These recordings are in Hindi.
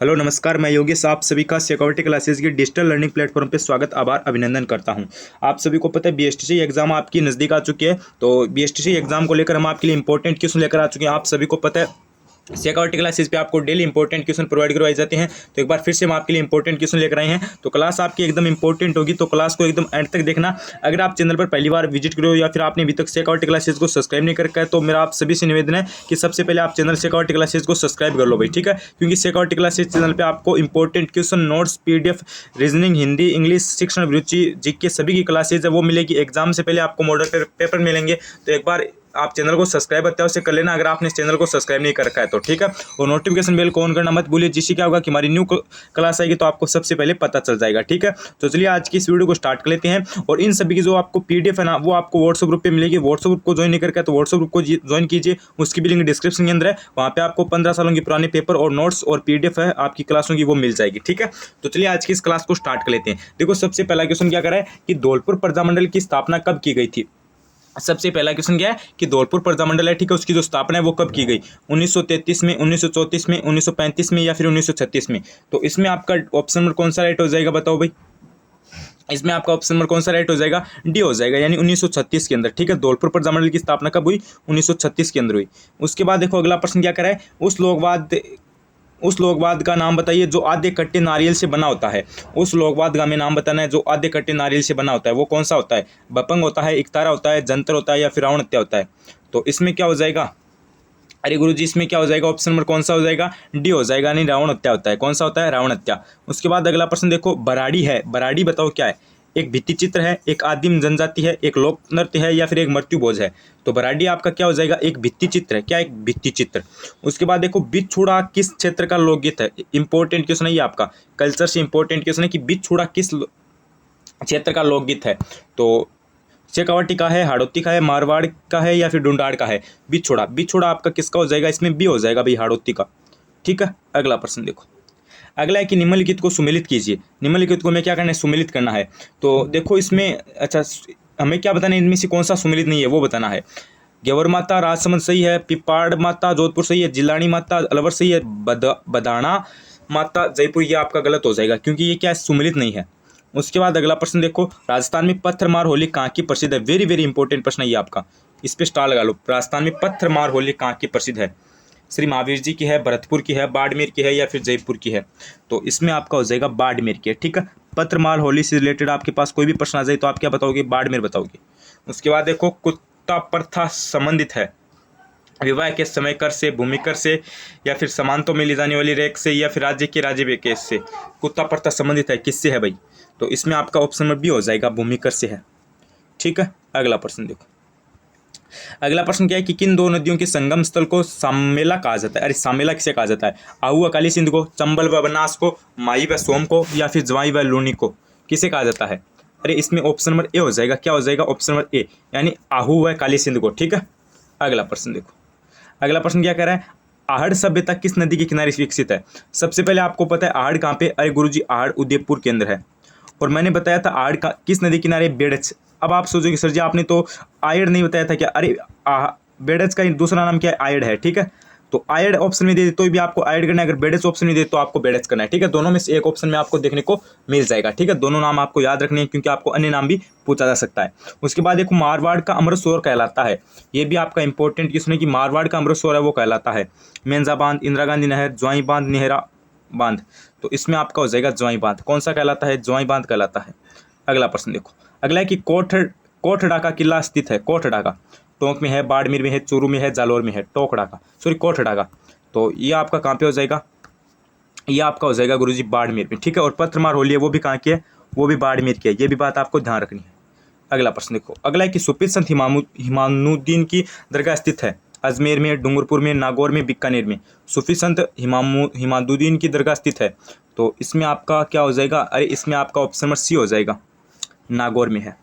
हेलो नमस्कार, मैं योगेश आप सभी का सिक्योरिटी क्लासेस की डिजिटल लर्निंग प्लेटफॉर्म पे स्वागत आभार अभिनंदन करता हूं। आप सभी को पता है बीएसटीसी एग्जाम आपकी नज़दीक आ चुकी है। तो बीएसटीसी एग्जाम को लेकर हम आपके लिए इंपॉर्टेंट क्वेश्चन लेकर आ चुके हैं। आप सभी को पता है सिक्योरिटी क्लासेस पे आपको डेली इंपॉर्टेंट क्वेश्चन प्रोवाइड करवाए जाते हैं। तो एक बार फिर से हम आपके लिए इंपॉर्टेंट क्वेश्चन लेकर आए हैं। तो क्लास आपकी एकदम इंपॉर्टेंट होगी, तो क्लास को एकदम एंड तक देखना। अगर आप चैनल पर पहली बार विजिट करो या फिर आपने अभी तक सिक्योरिटी क्लासेस को सब्सक्राइब नहीं करके है, तो मेरा आप सभी से निवेदन है कि सबसे पहले आप चैनल सिक्योरिटी क्लासेस को सब्सक्राइब कर लो भाई, ठीक है। क्योंकि सिक्योरिटी क्लासेस चैनल पर आपको important question, notes, PDF, reasoning, Hindi, English, शिक्षण अभिरुचि, जीके सभी की क्लासेज है वो मिलेगी। एग्जाम से पहले आपको मॉडल पेपर मिलेंगे। तो एक बार आप चैनल को सब्सक्राइब अत्यावश्य कर लेना अगर आपने इस चैनल को सब्सक्राइब नहीं कर रखा है तो, ठीक है। और नोटिफिकेशन बेल को ऑन करना मत भूलिए, जिससे क्या होगा कि हमारी न्यू क्लास आएगी तो आपको सबसे पहले पता चल जाएगा, ठीक है। तो चलिए आज की इस वीडियो को स्टार्ट कर लेते हैं। और इन सभी की जो आपको पीडीएफ है ना, वो आपको व्हाट्सएप ग्रुप पे मिलेगी। व्हाट्सएप ग्रुप को ज्वाइन नहीं करके तो व्हाट्सएप ग्रुप को ज्वाइन कीजिए, उसकी भी लिंक डिस्क्रिप्शन के अंदर है। वहाँ पे आपको 15 सालों की पुराने पेपर और नोट्स और पीडीएफ है आपकी क्लासों की, वो मिल जाएगी, ठीक है। तो चलिए आज की इस क्लास को स्टार्ट कर लेते हैं। देखो सबसे पहला क्वेश्चन क्या करा है कि धौलपुर प्रजामंडल की स्थापना कब की गई थी। सबसे पहला क्वेश्चन क्या है कि धौलपुर प्रजामंडल है, ठीक है, उसकी जो स्थापना है वो कब की गई। 1933 में, 1934 में, 1935 में या फिर 1936 में। तो इसमें आपका ऑप्शन नंबर कौन सा राइट हो जाएगा, बताओ भाई। इसमें आपका ऑप्शन नंबर कौन सा राइट हो जाएगा, डी हो जाएगा, यानी 1936 के अंदर, ठीक है। धौलपुर प्रजामंडल की स्थापना कब हुई, 1936 के अंदर हुई। उसके बाद देखो अगला प्रश्न क्या करा है, उस लोकवाद का नाम बताइए जो आधे कट्टे नारियल से बना होता है। उस लोकवाद का हमें नाम बताना है जो आधे कट्टे नारियल से बना होता है। वो कौन सा होता है, बपंग होता है, इकतारा होता है, जंतर होता है या फिर रावण हत्या होता है। तो इसमें क्या हो जाएगा, अरे गुरुजी इसमें क्या हो जाएगा, ऑप्शन नंबर कौन सा हो जाएगा, डी हो जाएगा, नहीं रावण हत्या होता है। कौन सा होता है, रावण हत्या। उसके बाद अगला प्रश्न देखो, बराड़ी है, बराड़ी बताओ क्या है। एक भित्ति चित्र है, एक आदिम जनजाति है, एक लोक नृत्य है या फिर एक मृत्यु भोज है। तो बराड़ी आपका क्या हो जाएगा, एक भित्ति चित्र है, क्या एक भित्ति चित्र। उसके बाद देखो बिछुड़ा किस क्षेत्र का लोकगीत है। इंपॉर्टेंट क्वेश्चन है ये आपका, कल्चर से इंपॉर्टेंट क्वेश्चन है कि बिछुड़ा किस क्षेत्र का लोकगीत है। तो शेखावटी का है, हाड़ौती का है, मारवाड़ का है या फिर ढूंढाड़ का है। बिछुड़ा, बिछुड़ा आपका किसका हो जाएगा, इसमें बी हो जाएगा भाई, हाड़ौती का, ठीक है। अगला प्रश्न देखो, अगला है कि निम्नलिखित को सुमेलित कीजिए। निम्नलिखित को हमें क्या करना है, सुमेलित करना है। तो देखो इसमें अच्छा हमें क्या बताना है, इनमें से कौन सा सुमेलित नहीं है वो बताना है। गेवर माता राजसमंद सही है, पिपाड़ माता जोधपुर सही है, जिलानी माता अलवर सही है, बदाना माता जयपुर ये आपका गलत हो जाएगा क्योंकि ये क्या है, सुमेलित नहीं है। उसके बाद अगला प्रश्न देखो, राजस्थान में पत्थरमार होली कहाँ की प्रसिद्ध है। वेरी वेरी इंपॉर्टेंट प्रश्न है ये आपका, इस पे स्टार लगा लो। राजस्थान में पत्थरमार होली कहाँ की प्रसिद्ध है। श्री महावीर जी की है, भरतपुर की है, बाड़मेर की है या फिर जयपुर की है। तो इसमें आपका हो जाएगा बाड़मेर की है, ठीक है। पत्रमाल होली से रिलेटेड आपके पास कोई भी प्रश्न आ जाए तो आप क्या बताओगे, बाड़मेर बताओगे। उसके बाद देखो, कुत्ता प्रथा संबंधित है विवाह के समय कर से, भूमि कर से या फिर समानतों में ली जाने वाली रेख से या फिर राज्य के राज्य केस से। कुत्ता प्रथा संबंधित है किससे है भाई। तो इसमें आपका ऑप्शन नंबर बी हो जाएगा, भूमि कर से है, ठीक है। अगला प्रश्न देखो, अगला प्रश्न क्या है कि किन दो नदियों के संगम स्थल को सामेला कहा जाता है। अरे सामेला किसे कहा जाता है, आहू व काली सिंध को, चंबल व बनास को, माई व सोम को या फिर जवाई व लूनी को, किसे कहा जाता है। अरे इसमें ऑप्शन नंबर ए हो जाएगा, क्या हो जाएगा, ऑप्शन नंबर ए, यानी आहू व काली सिंध को, ठीक है। अगला प्रश्न देखो, अगला प्रश्न क्या कह रहा है, आहड़ सभ्यता किस नदी के किनारे विकसित है। सबसे पहले आपको पता है आहड़ कहाँ पे, अरे गुरुजी आहड़ उदयपुर के अंदर है। और मैंने बताया था आहड़ का किस नदी किनारे, बेड़च। अब आप सोचोगे सर जी आपने तो आयड नहीं बताया था क्या। अरे बेड़च का दूसरा नाम क्या है, आयड है, ठीक है। तो आयड ऑप्शन में दे तो भी आपको आयड करना है, अगर बेड़च ऑप्शन में दे तो आपको बेड़च करना है, ठीक है। दोनों में से एक ऑप्शन में आपको देखने को मिल जाएगा, ठीक है। दोनों नाम आपको याद रखने हैं क्योंकि आपको अन्य नाम भी पूछा जा सकता है। उसके बाद देखो, मारवाड़ का अमृत सरोवर कहलाता है। ये भी आपका इंपॉर्टेंट क्वेश्चन है कि मारवाड़ का अमृत सरोवर है वो कहलाता है मेंजा बांध, इंदिरा गांधी नहर, ज्वाई बांध, नेहरा बांध। तो इसमें आपका हो जाएगा ज्वाई बांध। कौन सा कहलाता है, ज्वाई बांध कहलाता है। अगला प्रश्न देखो, अगला है कि कोठड़ा का किला स्थित है। कोठड़ा का टोंक में है, बाड़मेर में है, चूरू में है, जालौर में है। टोकड़ा का सॉरी कोठड़ा का, तो ये आपका कहाँ पे हो जाएगा, ये आपका हो जाएगा गुरुजी बाड़मेर में, ठीक है। और पत्थरमार होली है वो भी कहाँ की है, वो भी बाड़मेर की है। ये भी बात आपको ध्यान रखनी है। अगला प्रश्न देखो, अगला है कि सुफी संत हिमानुद्दीन की दरगाह स्थित है। अजमेर में, डूंगरपुर में, नागौर में, बीकानेर में। सूफी संत हिमानुद्दीन की दरगाह स्थित है। तो इसमें आपका क्या हो जाएगा, अरे इसमें आपका ऑप्शन नंबर सी हो जाएगा, नागौर में है,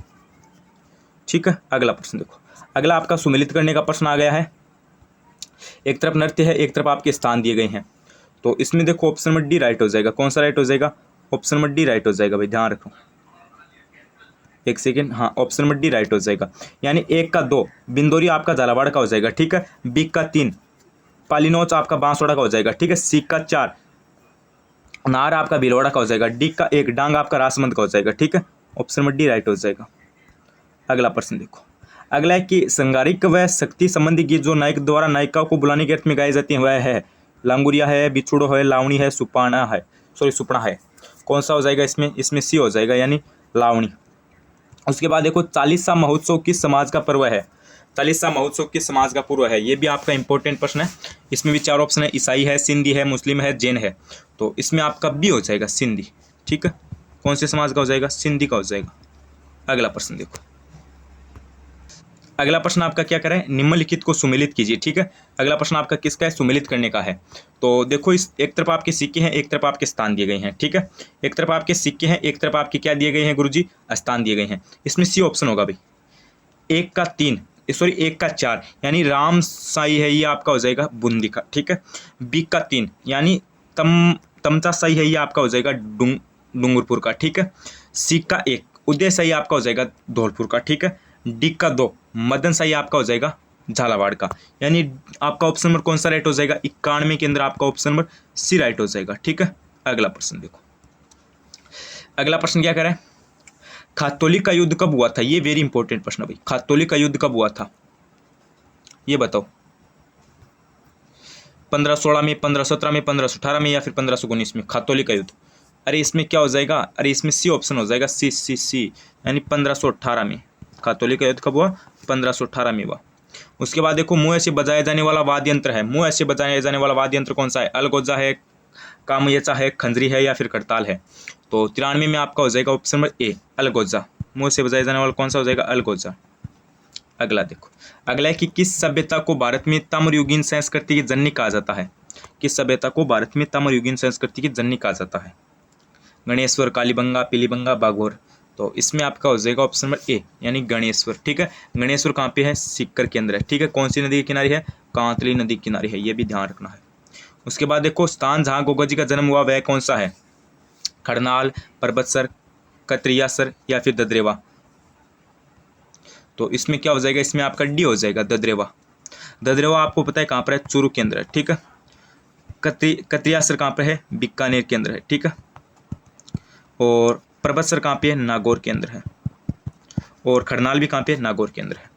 ठीक है। अगला प्रश्न देखो, अगला आपका सुमेलित करने का प्रश्न आ गया है। एक तरफ नृत्य है, एक तरफ आपके स्थान दिए गए हैं। तो इसमें देखो ऑप्शन नंबर डी राइट हो जाएगा। कौन सा राइट हो जाएगा, ऑप्शन नंबर डी राइट हो जाएगा भाई, ध्यान रखो एक सेकेंड। हाँ ऑप्शन नंबर डी राइट हो जाएगा, यानी 1 का 2 बिंदोरी आपका झालावाड़ का हो जाएगा, ठीक है। बी का 3 पालीनोच आपका बांसवाड़ा का हो जाएगा, ठीक है। सी का 4 नार आपका भीलवाड़ा का हो जाएगा, डी का एक, डांग आपका राजसमंद का हो जाएगा, ठीक है, ऑप्शन नंबर डी राइट हो जाएगा। अगला प्रश्न देखो, अगला है कि श्रृंगारिक व शक्ति संबंधी गीत जो नायक द्वारा नायिका को बुलाने के अर्थ में गाई जाती है वह है लांगुरिया है, बिछुड़ो है, लावणी है, सुपाना है, सॉरी सुपना है। कौन सा हो जाएगा इसमें? इसमें सी हो जाएगा यानी लावणी। उसके बाद देखो, 40वां महोत्सव किस समाज का पर्व है? 40वां महोत्सव किस समाज का पर्व है? ये भी आपका इंपॉर्टेंट प्रश्न है। इसमें भी 4 ऑप्शन है, ईसाई है, सिंधी है, मुस्लिम है, जैन है। तो इसमें आपका बी हो जाएगा सिंधी, ठीक है। कौन से समाज का हो जाएगा? सिंधी का हो जाएगा। अगला प्रश्न देखो, अगला प्रश्न आपका क्या करें? निम्नलिखित को सुमेलित कीजिए, ठीक है। अगला प्रश्न आपका किसका है? सुमेलित करने का है। तो देखो, इस एक तरफ आपके सिक्के हैं, एक तरफ आपके स्थान दिए गए हैं, ठीक है। एक तरफ आपके सिक्के हैं, एक तरफ आपके क्या दिए गए हैं गुरुजी? स्थान दिए गए हैं। इसमें सी ऑप्शन होगा भाई, 1 का 3, सॉरी 1 का 4 यानी राम साई है, ये आपका हो जाएगा बूंदी का, ठीक है। बी का 3 यानी तमचा साई है, ये आपका हो जाएगा डूंगरपुर का, ठीक है। सी का 1 उदय साई आपका हो जाएगा धौलपुर का, ठीक है। डी का 2 मदन साई आपका हो जाएगा झालावाड़ का, यानी आपका ऑप्शन नंबर कौन सा राइट हो जाएगा? 91 के अंदर आपका ऑप्शन नंबर सी राइट हो जाएगा, ठीक है। अगला प्रश्न देखो, अगला प्रश्न क्या करें? खातौली का युद्ध कब हुआ था? ये वेरी इंपॉर्टेंट प्रश्न भाई। खातौली का युद्ध कब हुआ था ये बताओ? 1516 में, 1517 में, 1518 में या फिर 1519 में? खातौली का युद्ध, अरे इसमें क्या हो जाएगा? अरे इसमें सी ऑप्शन हो जाएगा, सी सी सी यानी 1518 में। खातौली का युद्ध कब हुआ? 1518 में हुआ। उसके बाद देखो, मुँह से बजाया जाने वाला वाद्य यंत्र है, मुँह से बजाया जाने वाला वाद्य यंत्र कौन सा है? अलगोजा है, कामयचा है, खंजरी है या फिर करताल है? तो 93 में आपका हो जाएगा ऑप्शन नंबर ए अलगोजा। मुँह से बजाया जाने वाला कौन सा हो जाएगा? अलगोजा। अगला देखो, अगला है कि किस सभ्यता को भारत में ताम्रयुगीन संस्कृति की जननी कहा जाता है? किस सभ्यता को भारत में ताम्रयुगीन संस्कृति की जननी कहा जाता है? गणेश्वर, कालीबंगा, पीलीबंगा, बागोर। तो इसमें आपका हो जाएगा ऑप्शन नंबर ए यानी गणेश्वर, ठीक है। गणेश्वर कहाँ पे है? सीकर के अंदर है, ठीक है। कौन सी नदी के किनारे है? कांतली नदी के किनारे है, ये भी ध्यान रखना है। उसके बाद देखो, स्थान जहाँ गोगा जी का जन्म हुआ वह कौन सा है? खड़नाल, पर्वतसर, कतरियासर या फिर ददरेवा? तो इसमें क्या हो जाएगा? इसमें आपका डी हो जाएगा ददरेवा। ददरेवा आपको पता है कहाँ पर है? चूरू के अंदर है, ठीक है। कतरियासर कहाँ पर है? बीकानेर के अंदर है, ठीक है। और पर्वतसर कहाँ पे है? नागौर के अंदर है। और खड़नाल भी कहाँ पे है? नागौर के अंदर है।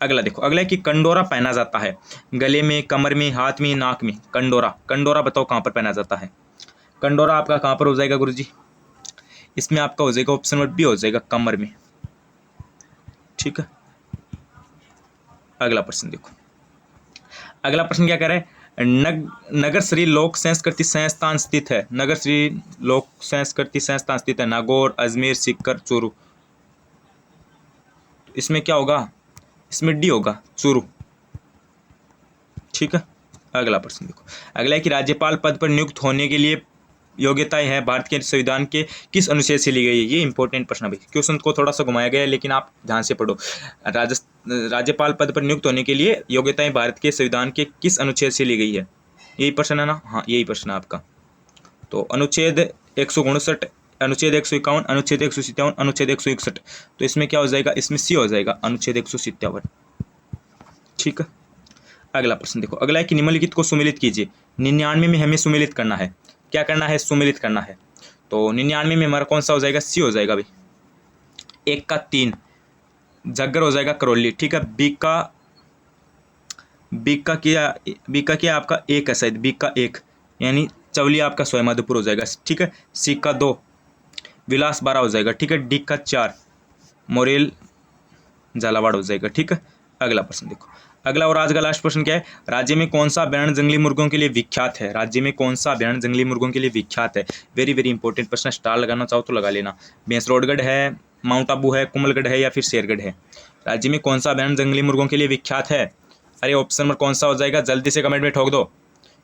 अगला देखो, अगला है कि कंडोरा पहना जाता है गले में, कमर में, हाथ में, नाक में। कंडोरा, कंडोरा बताओ कहाँ पर पहना जाता है? कंडोरा आपका कहाँ पर हो जाएगा गुरुजी? इसमें आपका हो जाएगा ऑप्शन नंबर बी हो जाएगा कमर में, ठीक है। अगला प्रश्न देखो, अगला प्रश्न क्या कह रहा है? नगर श्री लोक संस्कृति संस्थान स्थित है। नगर श्री लोक संस्कृति संस्थान स्थित है नागौर, अजमेर, सीकर, चूरू। इसमें क्या होगा? इसमें डी होगा चूरू, ठीक है। अगला प्रश्न देखो, अगला है कि राज्यपाल पद पर नियुक्त होने के लिए योग्यताएं हैं भारत के संविधान के किस अनुच्छेद से ली गई है? ये इंपॉर्टेंट प्रश्न है भाई, क्वेश्चन को थोड़ा सा घुमाया गया है लेकिन आप ध्यान से पढ़ो। राज्यपाल पद पर नियुक्त होने के लिए योग्यताएं भारत के संविधान के किस अनुच्छेद से ली गई है? यही प्रश्न है ना? हाँ यही प्रश्न है आपका। तो अनुच्छेद 159, अनुच्छेद 151, अनुच्छेद 157, अनुच्छेद 161। तो इसमें क्या हो जाएगा? इसमें सी हो जाएगा अनुच्छेद 157, ठीक है। अगला प्रश्न देखो, अगला है कि निम्नलिखित को सुमेलित कीजिए। 99 में हमें सुमेलित करना है। क्या करना है? सुमेलित करना है। तो 99 में हमारा कौन सा हो जाएगा? सी हो जाएगा भाई, 1 का 3 झग्गर हो जाएगा करौली, ठीक है। बी का क्या आपका 1 है शायद, बी का 1 यानी चवली आपका सोयमाधोपुर हो जाएगा, ठीक है। सी का 2 विलास 12 हो जाएगा, ठीक है। डी का 4 मोरेल झालावाड़ हो जाएगा, ठीक है। अगला प्रश्न देखो, अगला और आज का लास्ट प्रश्न क्या है? राज्य में कौन सा अभ्यारण्य जंगली मुर्गों के लिए विख्यात है? राज्य में कौन सा अभ्यारण्य जंगली मुर्गों के लिए विख्यात है? वेरी वेरी इंपॉर्टेंट प्रश्न, स्टार लगाना चाहो तो लगा लेना। भैंसरोडगढ़ है, माउंट आबू है, कुमलगढ़ है या फिर शेरगढ़ है? राज्य में कौन सा अभ्यारण्य जंगली मुर्गों के लिए विख्यात है? अरे ऑप्शन नंबर कौन सा हो जाएगा? जल्दी से कमेंट में ठोक दो।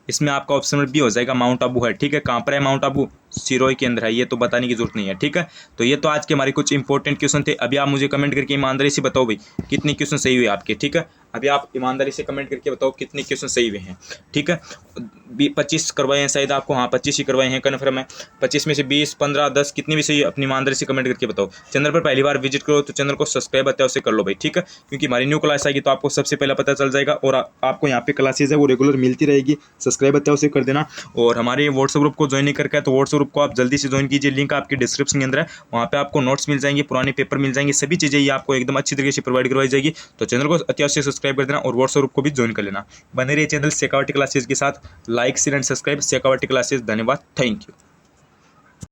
इसमें आपका ऑप्शन नंबर बी हो जाएगा माउंट आबू है, ठीक है। कहाँ पर है माउंट आबू? सिरोही के अंदर है, ये तो बताने की जरूरत नहीं है, ठीक है। तो ये तो आज के हमारे कुछ इंपॉर्टेंट क्वेश्चन थे। अभी आप मुझे कमेंट करके ईमानदारी से बताओ भाई कितने क्वेश्चन सही हुए आपके, ठीक है। अभी आप ईमानदारी से कमेंट करके बताओ कितने क्वेश्चन सही हुए हैं। ठीक है, 25 करवाए हैं शायद आपको, हाँ 25 ही करवाए हैं, कन्फर्म है। 25 में से 20, 15, 10 कितनी भी सही अपनी ईमानदारी से कमेंट करके बताओ। चैनल पर पहली बार विजिट करो तो चैनल को सब्सक्राइब अत्यावश्य से कर लो भाई, ठीक है, क्योंकि हमारी न्यू क्लास आएगी तो आपको सबसे पहले पता चल जाएगा। और आपको यहाँ पे क्लासेज है वो रेगुलर मिलती रहेगी, सब्सक्राइब अत्यावश्य से कर देना। और हमारे व्हाट्सएप ग्रुप को ज्वाइन नहीं करके तो व्हाट्सएप ग्रुप को आप जल्दी से ज्वाइन कीजिए, लिंक आपके डिस्क्रिप्शन के अंदर है। वहाँ पे आपको नोट्स मिल जाएंगे, पुराने पेपर मिल जाएंगे, सभी चीज़ें ये आपको एकदम अच्छी तरीके से प्रोवाइड करवाई जाएगी। तो चैनल को अत्यावश्य सब्सक्राइब कर देना और व्हाट्सएप ग्रुप को भी ज्वाइन कर लेना। बने रहिए चैनल शेखावटी क्लासेज के साथ। Like share and subscribe Shekhawati classes. धन्यवाद, थैंक यू।